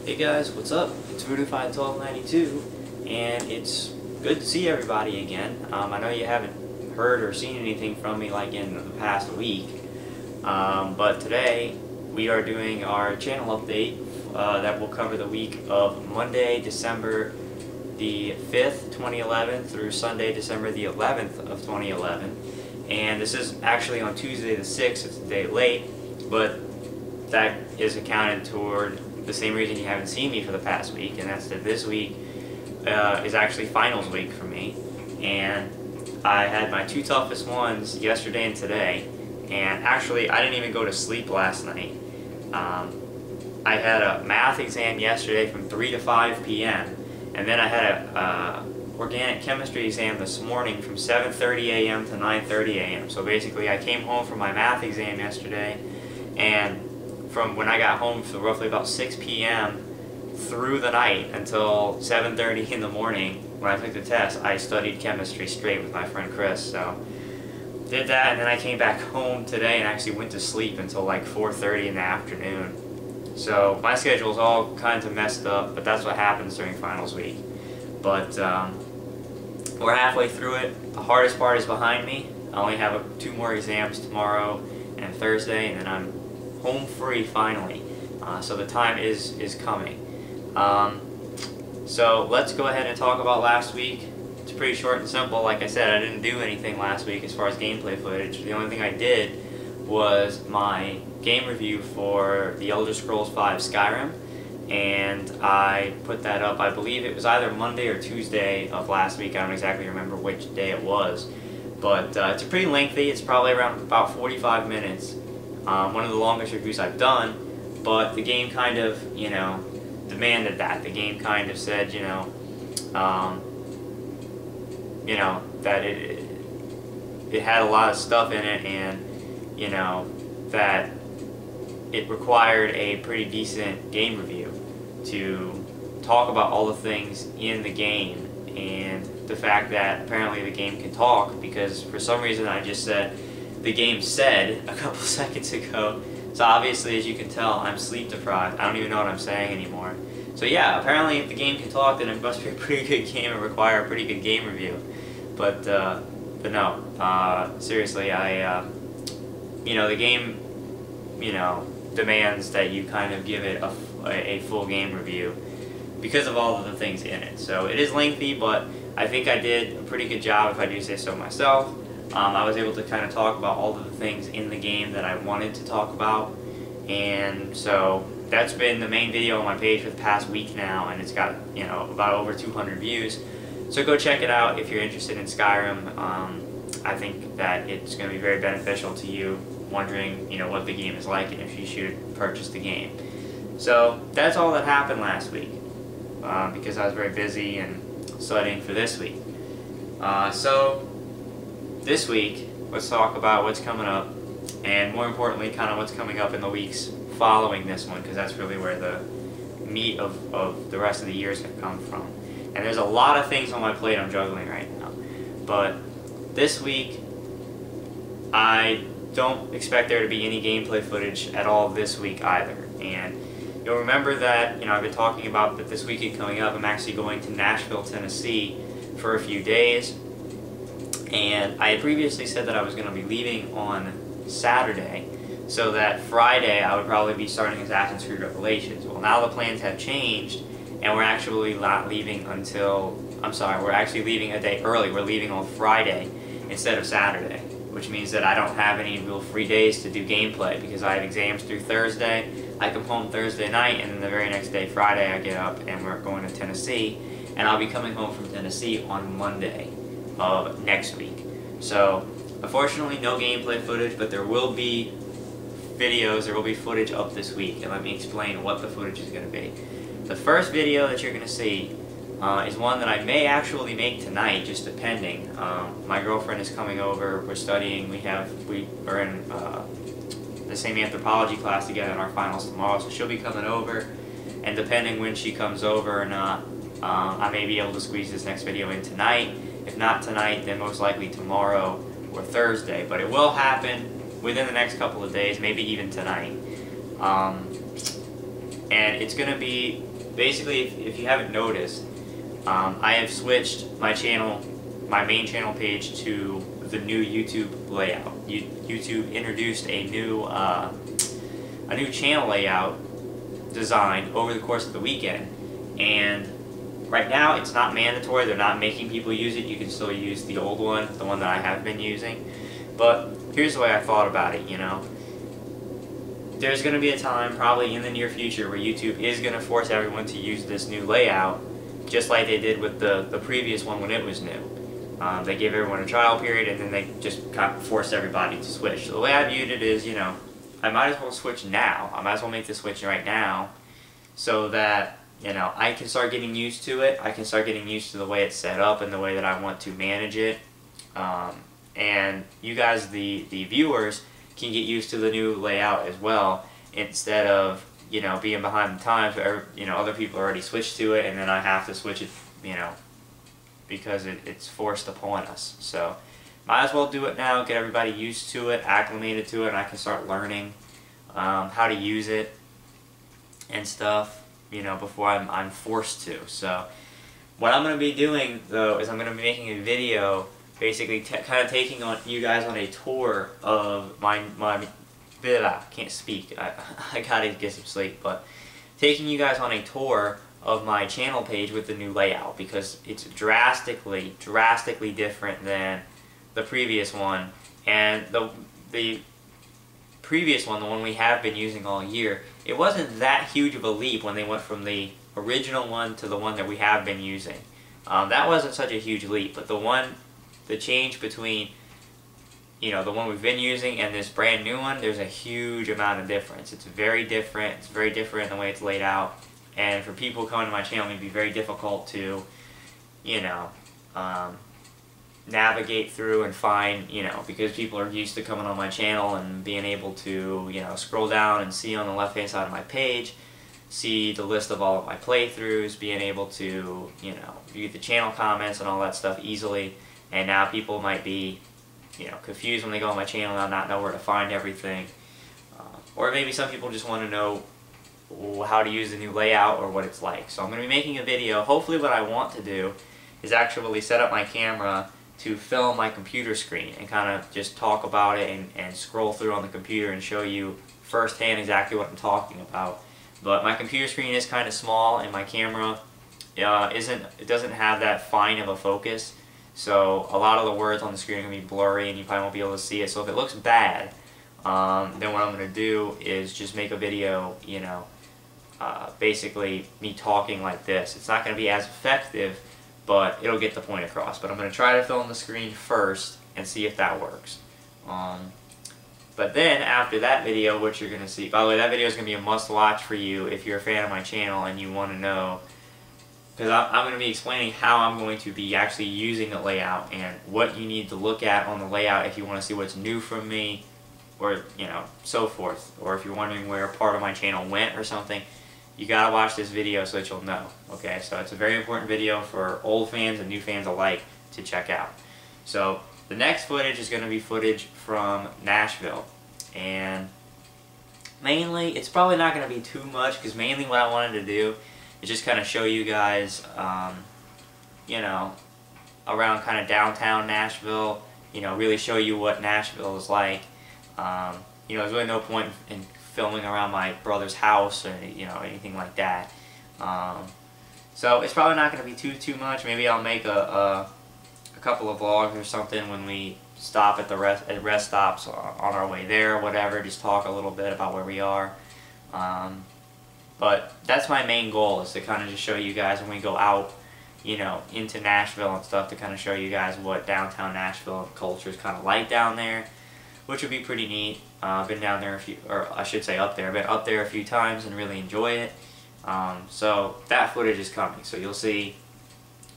Hey guys, what's up? It's Voodoo51292, and it's good to see everybody again. I know you haven't heard or seen anything from me like in the past week, but today we are doing our channel update that will cover the week of Monday, December the 5th, 2011 through Sunday, December the 11th of 2011. And this is actually on Tuesday the 6th, it's a day late, but that is accounted toward the same reason you haven't seen me for the past week, and that's that this week is actually finals week for me. And I had my two toughest ones yesterday and today, and actually I didn't even go to sleep last night. I had a math exam yesterday from 3 to 5 p.m. and then I had a organic chemistry exam this morning from 7:30 a.m. to 9:30 a.m. So basically I came home from my math exam yesterday, and from when I got home for roughly about 6 p.m. through the night until 7:30 in the morning when I took the test, I studied chemistry straight with my friend Chris. So did that, and then I came back home today and actually went to sleep until like 4:30 in the afternoon. So my schedule's all kinds of messed up, but that's what happens during finals week. But we're halfway through it. The hardest part is behind me. I only have two more exams tomorrow and Thursday, and then I'm home free finally. So the time is coming. So let's go ahead and talk about last week. It's pretty short and simple. Like I said, I didn't do anything last week as far as gameplay footage. The only thing I did was my game review for The Elder Scrolls V Skyrim, and I put that up, I believe it was either Monday or Tuesday of last week. I don't exactly remember which day it was, but it's pretty lengthy. It's probably around about 45 minutes. One of the longest reviews I've done, but the game kind of, demanded that. The game kind of said, that it had a lot of stuff in it, and, that it required a pretty decent game review to talk about all the things in the game, and the fact that apparently the game can talk, because for some reason I just said the game said a couple seconds ago. So obviously, as you can tell, I'm sleep deprived. I don't even know what I'm saying anymore. So yeah, apparently if the game can talk, then it must be a pretty good game and require a pretty good game review. But no, seriously, the game, demands that you kind of give it a full game review because of all of the things in it. So it is lengthy, but I think I did a pretty good job, if I do say so myself. I was able to kind of talk about all of the things in the game that I wanted to talk about, and so that's been the main video on my page for the past week now, and it's got about over 200 views. So go check it out if you're interested in Skyrim. I think that it's going to be very beneficial to you wondering what the game is like and if you should purchase the game. So that's all that happened last week, because I was very busy and studying for this week. So this week, let's talk about what's coming up, and more importantly, kind of what's coming up in the weeks following this one, because that's really where the meat of the rest of the year is going to come from. And there's a lot of things on my plate I'm juggling right now. But this week, I don't expect there to be any gameplay footage at all this week either. And you'll remember that, I've been talking about that this weekend coming up, I'm actually going to Nashville, Tennessee for a few days. And I had previously said that I was going to be leaving on Saturday, so that Friday I would probably be starting Assassin's Creed Revelations. Well, now the plans have changed, and we're actually not leaving we're actually leaving a day early. We're leaving on Friday instead of Saturday, which means that I don't have any real free days to do gameplay, because I have exams through Thursday. I come home Thursday night, and then the very next day, Friday, I get up and we're going to Tennessee, and I'll be coming home from Tennessee on Monday of next week. So unfortunately no gameplay footage, but there will be videos, there will be footage up this week, and let me explain what the footage is going to be. The first video that you're going to see is one that I may actually make tonight, just depending. My girlfriend is coming over, we're studying, we are in the same anthropology class together in our finals tomorrow, so she'll be coming over, and depending when she comes over or not, I may be able to squeeze this next video in tonight. If not tonight, then most likely tomorrow or Thursday. But it will happen within the next couple of days, maybe even tonight. And it's going to be basically, if you haven't noticed, I have switched my channel, my main channel page, to the new YouTube layout. YouTube introduced a new channel layout design over the course of the weekend, and right now it's not mandatory. They're not making people use it. You can still use the old one, the one that I have been using. But here's the way I thought about it, you know. There's going to be a time, probably in the near future, where YouTube is going to force everyone to use this new layout, just like they did with the previous one when it was new. They gave everyone a trial period, and then they just kind of forced everybody to switch. So the way I viewed it is, you know, I might as well switch now. I might as well make the switch right now, so that, you know, I can start getting used to it. I can start getting used to the way it's set up and the way that I want to manage it. And you guys, the viewers, can get used to the new layout as well, instead of, you know, being behind the times where, you know, other people already switched to it and then I have to switch it, you know, because it's forced upon us. So might as well do it now, get everybody used to it, acclimated to it, and I can start learning how to use it and stuff, you know, before I'm forced to. So what I'm going to be doing, though, is I'm going to be making a video basically kind of taking you guys on a tour of my can't speak, I gotta get some sleep, but taking you guys on a tour of my channel page with the new layout, because it's drastically different than the previous one. And the previous one, the one we have been using all year, it wasn't that huge of a leap when they went from the original one to the one that we have been using. That wasn't such a huge leap, but the change between, you know, the one we've been using and this brand new one, there's a huge amount of difference. It's very different. It's very different in the way it's laid out. And for people coming to my channel, it would be very difficult to, you know, navigate through and find, you know, because people are used to coming on my channel and being able to, you know, scroll down and see on the left-hand side of my page, see the list of all of my playthroughs, being able to, you know, view the channel comments and all that stuff easily. And now people might be, you know, confused when they go on my channel and not know where to find everything. Or maybe some people just want to know how to use the new layout or what it's like. So I'm going to be making a video. Hopefully what I want to do is actually set up my camera to film my computer screen and kind of just talk about it and scroll through on the computer and show you firsthand exactly what I'm talking about. But my computer screen is kind of small, and my camera it doesn't have that fine of a focus. So a lot of the words on the screen are going to be blurry and you probably won't be able to see it. So if it looks bad, then what I'm going to do is just make a video, you know, basically me talking like this. It's not going to be as effective, but it'll get the point across. But I'm going to try to film the screen first and see if that works. But then after that video, what you're going to see, by the way, that video is going to be a must watch for you if you're a fan of my channel and you want to know, because I'm going to be explaining how I'm going to be actually using the layout and what you need to look at on the layout if you want to see what's new from me, or, you know, so forth. Or if you're wondering where part of my channel went or something, you got to watch this video so that you'll know. Okay, so it's a very important video for old fans and new fans alike to check out. So the next footage is going to be footage from Nashville. And mainly, it's probably not going to be too much, because mainly what I wanted to do is just kind of show you guys, you know, around kind of downtown Nashville, you know, really show you what Nashville is like. You know, there's really no point in filming around my brother's house or, you know, anything like that. So it's probably not going to be too much. Maybe I'll make a couple of vlogs or something when we stop at the rest stops on our way there or whatever, just talk a little bit about where we are. But that's my main goal, is to kind of just show you guys when we go out, you know, into Nashville and stuff, to kind of show you guys what downtown Nashville culture is kind of like down there, which would be pretty neat. I've been down there or I should say up there. I've been up there a few times and really enjoy it. So that footage is coming. So you'll see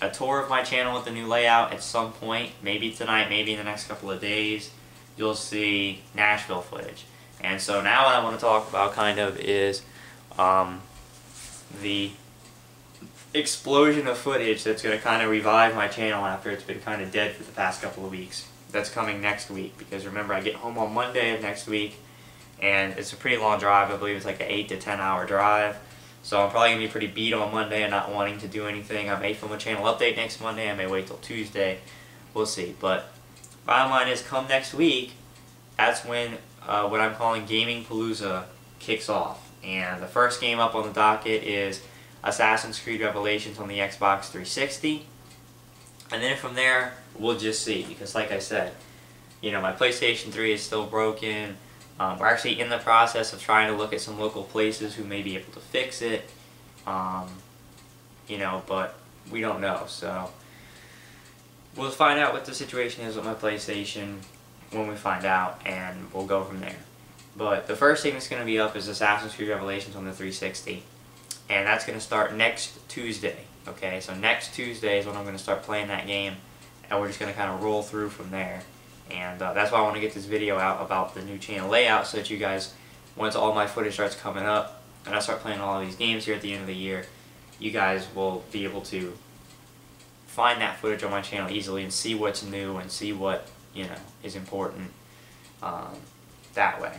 a tour of my channel with the new layout at some point, maybe tonight, maybe in the next couple of days. You'll see Nashville footage. And so now what I want to talk about kind of is the explosion of footage that's going to kind of revive my channel after it's been kind of dead for the past couple of weeks. That's coming next week, because remember, I get home on Monday of next week, and it's a pretty long drive. I believe it's like an 8 to 10 hour drive. So I'm probably going to be pretty beat on Monday and not wanting to do anything. I may film a channel update next Monday. I may wait till Tuesday. We'll see. But bottom line is, come next week, that's when what I'm calling Gamingpalooza kicks off. And the first game up on the docket is Assassin's Creed Revelations on the Xbox 360. And then from there, we'll just see. Because like I said, you know, my PlayStation 3 is still broken. We're actually in the process of trying to look at some local places who may be able to fix it. You know, but we don't know. So we'll find out what the situation is with my PlayStation when we find out, and we'll go from there. But the first thing that's going to be up is Assassin's Creed Revelations on the 360. And that's going to start next Tuesday. Okay, so next Tuesday is when I'm going to start playing that game. And we're just going to kind of roll through from there. And that's why I want to get this video out about the new channel layout, so that you guys, once all my footage starts coming up and I start playing all of these games here at the end of the year, you guys will be able to find that footage on my channel easily and see what's new and see what, you know, is important that way.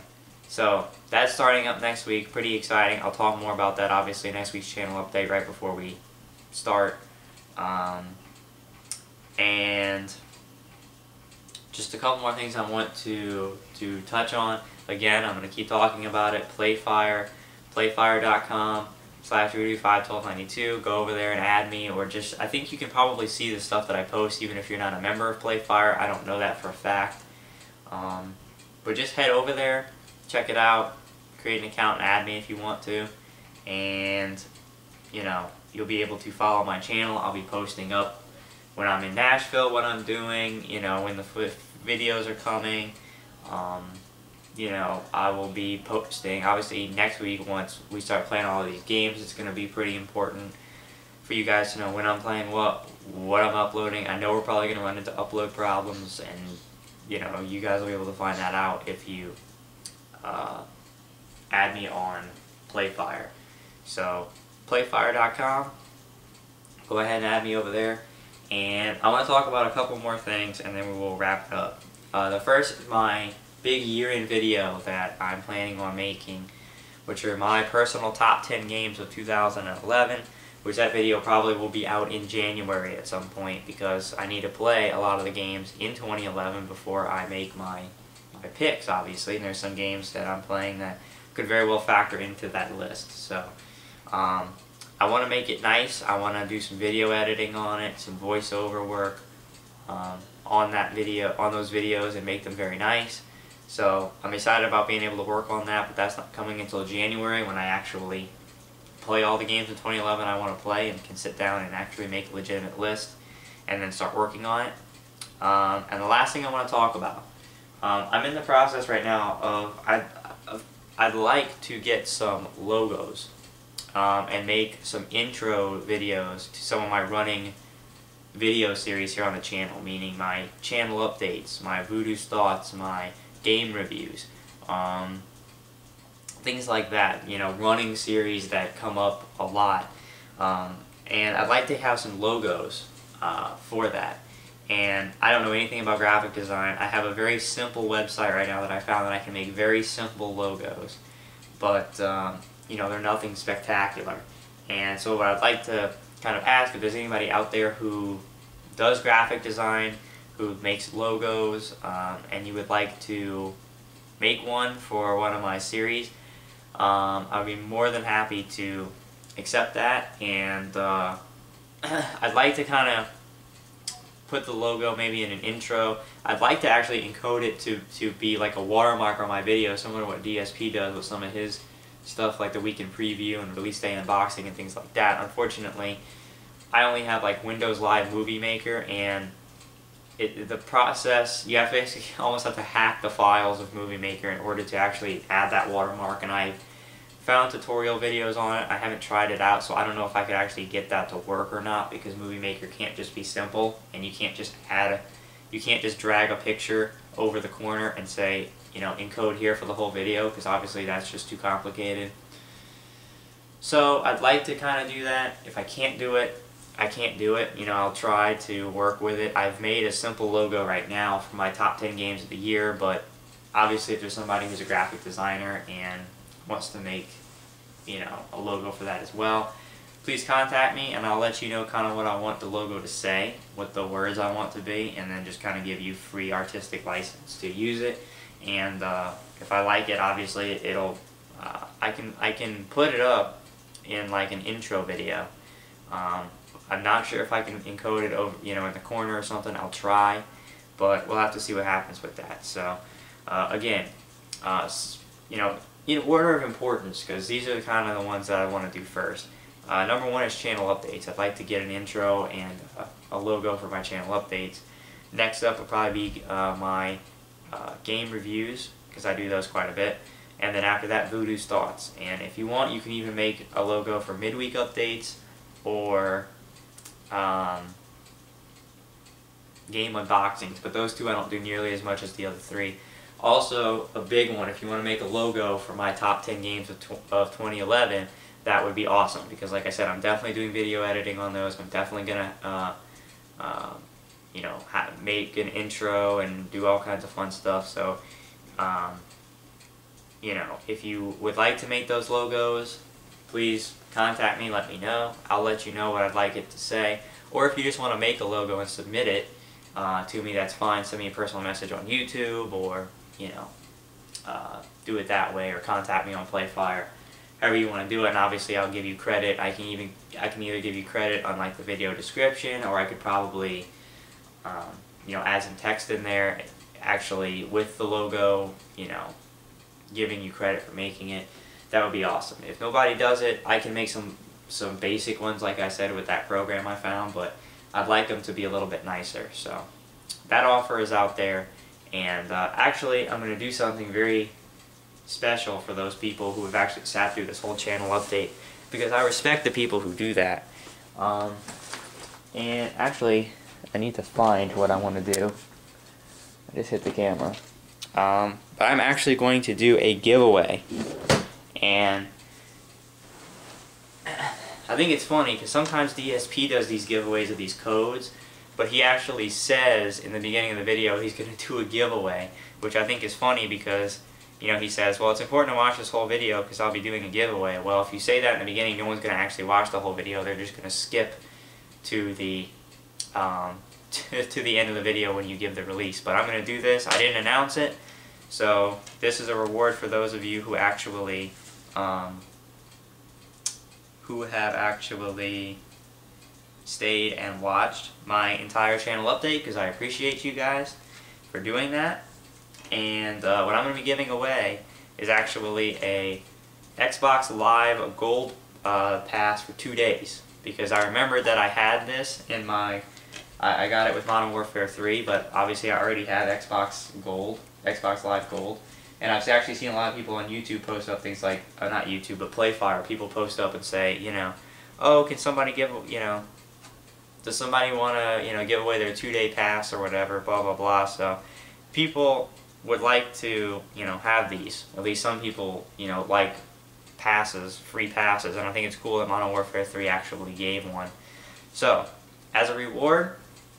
So that's starting up next week. Pretty exciting. I'll talk more about that obviously in next week's channel update right before we start. And just a couple more things I want to touch on. Again, I'm going to keep talking about it. Playfire, playfire.com/Rudy51292. Go over there and add me, or just, I think you can probably see the stuff that I post even if you're not a member of Playfire. I don't know that for a fact. But just head over there, check it out, create an account and add me if you want to. And, you know, you'll be able to follow my channel. I'll be posting up when I'm in Nashville, what I'm doing, you know, when the videos are coming. You know, I will be posting, obviously next week once we start playing all of these games. It's going to be pretty important for you guys to know when I'm playing what I'm uploading. I know we're probably going to run into upload problems, and, you know, you guys will be able to find that out if you add me on Playfire. So, playfire.com, go ahead and add me over there. And I want to talk about a couple more things, and then we will wrap it up. The first is my big year-end video that I'm planning on making, which are my personal top 10 games of 2011, which that video probably will be out in January at some point, because I need to play a lot of the games in 2011 before I make my picks, obviously. And there's some games that I'm playing that could very well factor into that list. So, I want to make it nice. I want to do some video editing on it, some voiceover work on those videos, and make them very nice. So I'm excited about being able to work on that, but that's not coming until January, when I actually play all the games in 2011 I want to play and can sit down and actually make a legitimate list and then start working on it. And the last thing I want to talk about, I'm in the process right now of I'd like to get some logos. And make some intro videos to some of my running video series here on the channel, meaning my channel updates, my Voodoo's Thoughts, my game reviews, things like that, you know, running series that come up a lot. And I'd like to have some logos for that. And I don't know anything about graphic design. I have a very simple website right now that I found that I can make very simple logos. But you know, they're nothing spectacular. And so what I'd like to kind of ask, if there's anybody out there who does graphic design, who makes logos, and you would like to make one for one of my series, I'd be more than happy to accept that. And I'd like to kind of put the logo maybe in an intro. I'd like to actually encode it to be like a watermark on my video, similar to what DSP does with some of his stuff, like the weekend preview and release day unboxing and things like that. Unfortunately, I only have like Windows Live Movie Maker, and the process, you basically almost have to hack the files of Movie Maker in order to actually add that watermark. And I've found tutorial videos on it. I haven't tried it out, so I don't know if I could actually get that to work or not, because Movie Maker can't just be simple, and you can't just you can't just drag a picture over the corner and say, you know, encode here for the whole video, because obviously that's just too complicated. So I'd like to kind of do that. If I can't do it, I can't do it. You know, I'll try to work with it. I've made a simple logo right now for my top 10 games of the year, but obviously if there's somebody who's a graphic designer and wants to make a logo for that as well. Please contact me and I'll let you know kind of what I want the logo to say, what the words I want to be, and then just kind of give you free artistic license to use it. And if I like it, obviously it'll I can put it up in like an intro video. I'm not sure if I can encode it over in the corner or something. I'll try, but we'll have to see what happens with that. So again, in order of importance, because these are kind of the ones that I want to do first. Number one is channel updates. I'd like to get an intro and a logo for my channel updates. Next up would probably be my game reviews, because I do those quite a bit. And then after that, Voodoo's thoughts. And if you want, you can even make a logo for midweek updates or game unboxings. But those two I don't do nearly as much as the other three. Also, a big one, if you want to make a logo for my top 10 games of 2011, that would be awesome, because like I said, I'm definitely doing video editing on those. I'm definitely going to, make an intro and do all kinds of fun stuff. So, if you would like to make those logos, please contact me, let me know. I'll let you know what I'd like it to say. Or if you just want to make a logo and submit it to me, that's fine. Send me a personal message on YouTube, or, do it that way, or contact me on PlayFire. However you want to do it, and obviously I'll give you credit. I can either give you credit on like the video description, or I could probably, add some text in there, actually with the logo, giving you credit for making it. That would be awesome. If nobody does it, I can make some basic ones, like I said, with that program I found, but I'd like them to be a little bit nicer. So that offer is out there, and actually I'm going to do something very special for those people who have actually sat through this whole channel update, because I respect the people who do that. And actually, I need to find what I want to do. I just hit the camera. But I'm actually going to do a giveaway, and I think it's funny because sometimes DSP does these giveaways of these codes, but he actually says in the beginning of the video he's going to do a giveaway, which I think is funny because he says, well, it's important to watch this whole video because I'll be doing a giveaway. Well, if you say that in the beginning, no one's going to actually watch the whole video. They're just going to skip to the to the end of the video when you give the release. But I'm going to do this. I didn't announce it, so this is a reward for those of you who actually stayed and watched my entire channel update, because I appreciate you guys for doing that. And what I'm going to be giving away is actually a Xbox Live Gold Pass for 2 days, because I remembered that I had this in my, I got it with Modern Warfare 3, but obviously I already had Xbox Live Gold, and I've actually seen a lot of people on YouTube post up things like, not YouTube, but PlayFire, people post up and say, oh, can somebody give, does somebody want to, give away their 2-day pass or whatever, blah, blah, blah. So people would like to, have these. At least some people, like passes, free passes, and I think it's cool that Modern Warfare 3 actually gave one. So, as a reward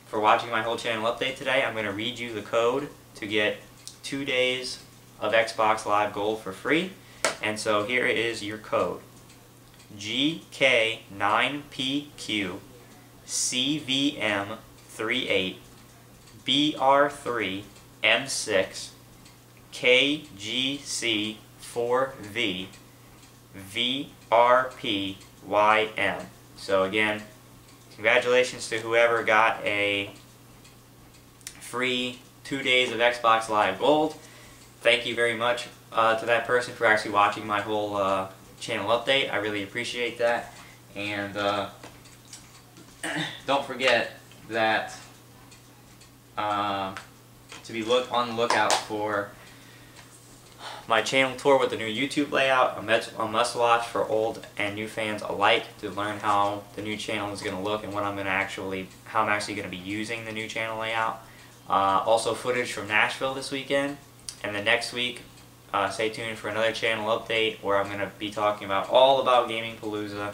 for watching my whole channel update today, I'm going to read you the code to get 2 days of Xbox Live Gold for free. And so here is your code. GK9PQ CVM38 BR3M6 KGC4V VRPYM. So again, congratulations to whoever got a free 2 days of Xbox Live Gold. Thank you very much to that person for actually watching my whole channel update. I really appreciate that. And don't forget that to be on the lookout for my channel tour with the new YouTube layout, a must watch for old and new fans alike, to learn how the new channel is going to look and what I'm going to how I'm actually going to be using the new channel layout. Also footage from Nashville this weekend, and then next week stay tuned for another channel update where I'm going to be talking all about Gamingpalooza,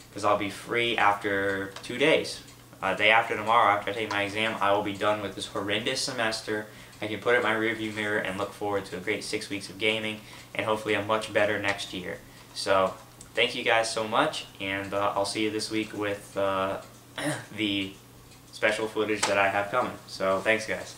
because I'll be free after 2 days. Day after tomorrow, after I take my exam, I will be done with this horrendous semester. I can put it in my rearview mirror and look forward to a great 6 weeks of gaming, and hopefully a much better next year. So, thank you guys so much, and I'll see you this week with the special footage that I have coming. So thanks, guys.